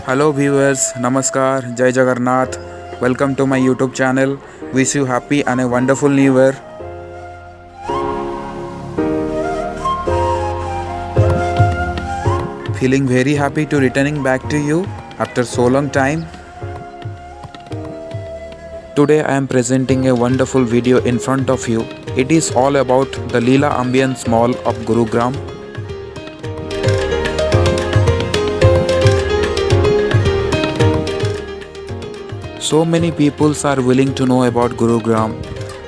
Hello viewers, Namaskar, Jai Jagannath. Welcome to my YouTube channel. Wish you happy and a wonderful new year. Feeling very happy to returning back to you after so long time. Today I am presenting a wonderful video in front of you. It is all about the Leela Ambience Mall of Gurgaon. So many people are willing to know about Gurgaon,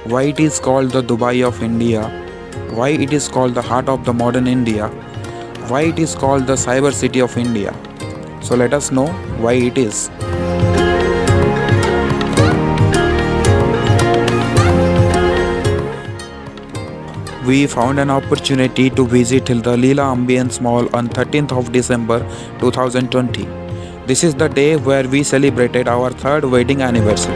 why it is called the Dubai of India, why it is called the heart of the modern India, why it is called the cyber city of India. So let us know why it is. We found an opportunity to visit the Leela Ambience Mall on 13th of December 2020. This is the day where we celebrated our third wedding anniversary.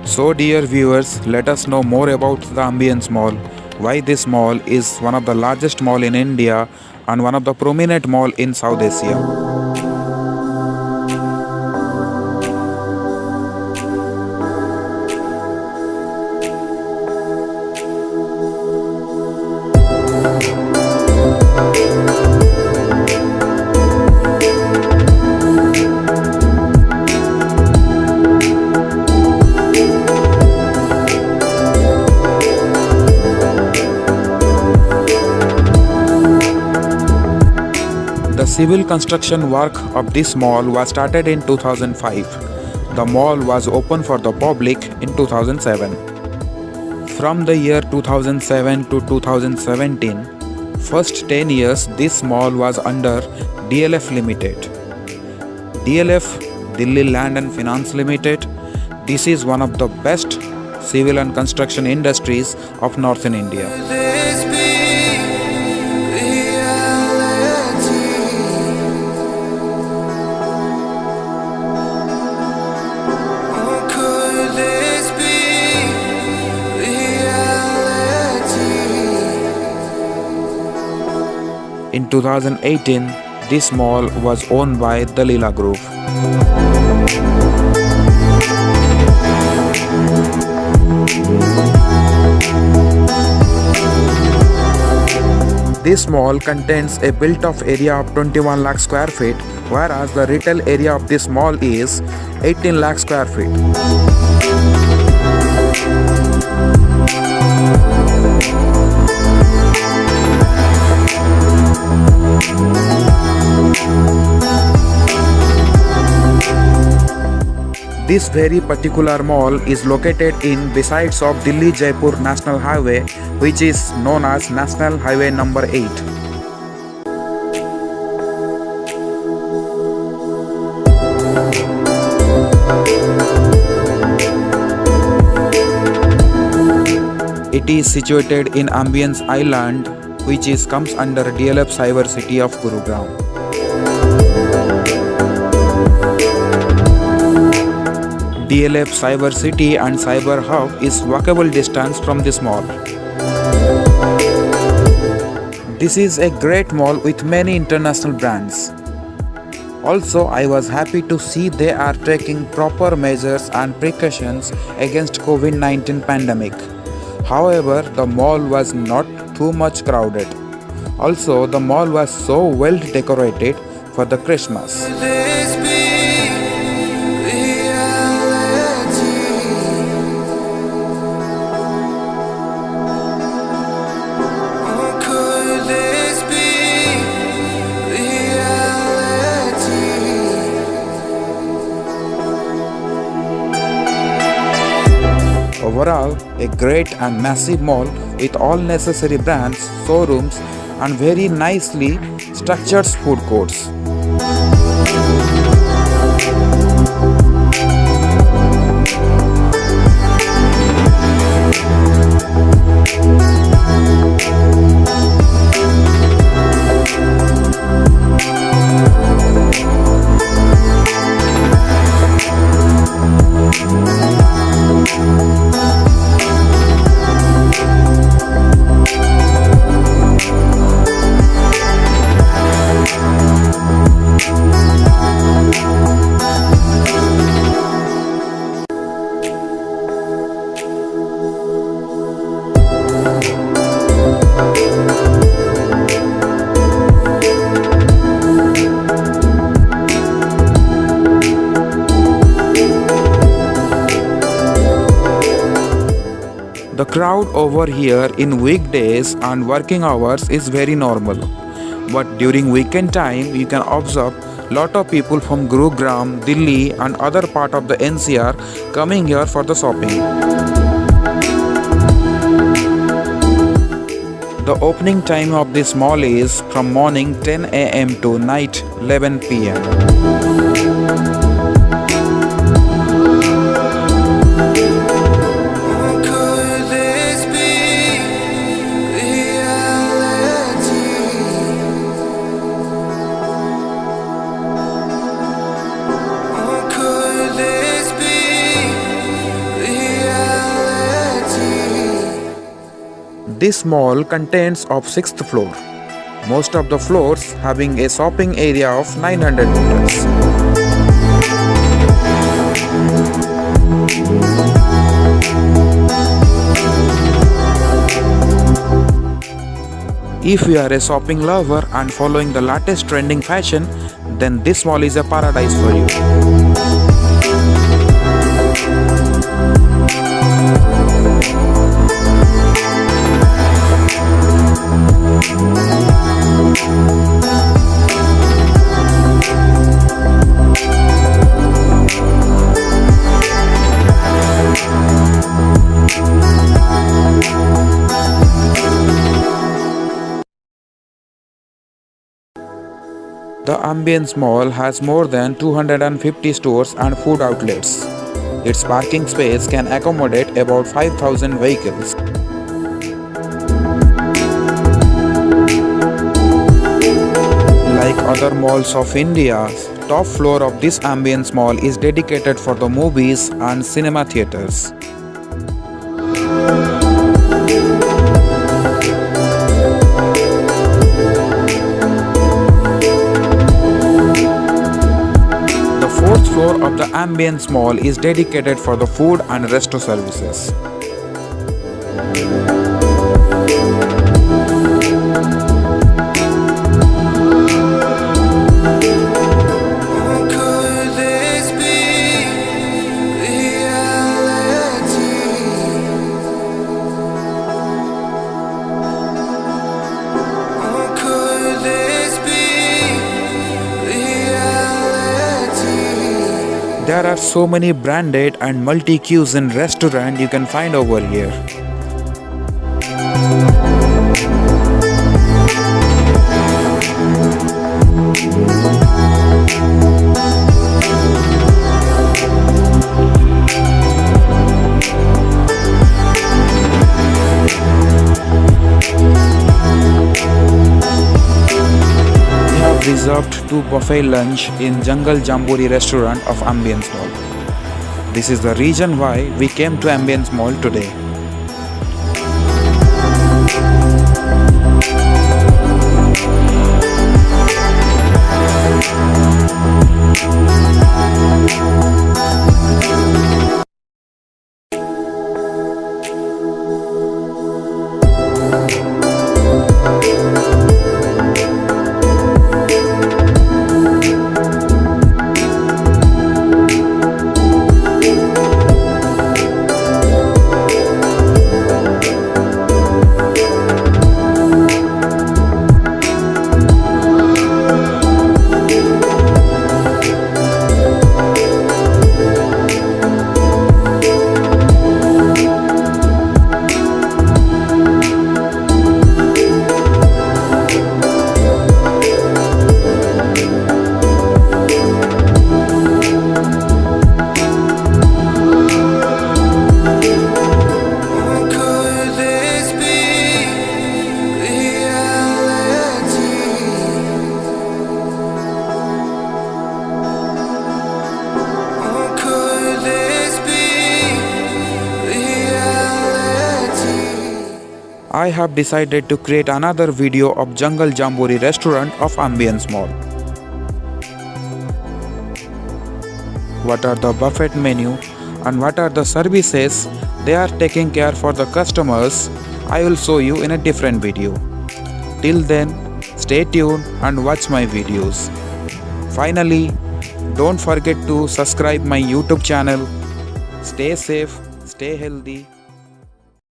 So dear viewers, let us know more about the Ambience Mall, why this mall is one of the largest mall in India and one of the prominent mall in South Asia. The civil construction work of this mall was started in 2005. The mall was open for the public in 2007. From the year 2007 to 2017, first 10 years this mall was under DLF Limited. DLF, Delhi Land and Finance Limited, this is one of the best civil and construction industries of northern India. In 2018, this mall was owned by the Leela Group. This mall contains a built-up area of 21 lakh square feet, whereas the retail area of this mall is 18 lakh square feet. This very particular mall is located in besides of Delhi-Jaipur National Highway, which is known as National Highway number 8. It is situated in Ambience Island, which comes under DLF Cyber City of Gurgaon. DLF Cyber City and Cyber Hub is walkable distance from this mall. This is a great mall with many international brands. Also, I was happy to see they are taking proper measures and precautions against COVID-19 pandemic. However, the mall was not too much crowded. Also, the mall was so well decorated for the Christmas. Overall, a great and massive mall with all necessary brands, showrooms and very nicely structured food courts. The crowd over here in weekdays and working hours is very normal. But during weekend time, you can observe lot of people from Gurgaon, Delhi and other part of the NCR coming here for the shopping. The opening time of this mall is from morning 10 a.m. to night 11 p.m. This mall contains of 6th floor, most of the floors having a shopping area of 900 meters. If you are a shopping lover and following the latest trending fashion, then this mall is a paradise for you. The Ambience Mall has more than 250 stores and food outlets. Its parking space can accommodate about 5,000 vehicles. Like other malls of India, top floor of this Ambience Mall is dedicated for the movies and cinema theaters. Fourth floor of the Ambience Mall is dedicated for the food and resto services. There are so many branded and multi-cuisine restaurants you can find over here. Reserved 2 buffet lunch in Jungle Jamburi restaurant of Ambience Mall. This is the reason why we came to Ambience Mall today. I have decided to create another video of Jungle Jamburi restaurant of Ambience Mall. What are the buffet menu and what are the services they are taking care for the customers, I will show you in a different video. Till then, stay tuned and watch my videos. Finally, don't forget to subscribe my YouTube channel. Stay safe, stay healthy.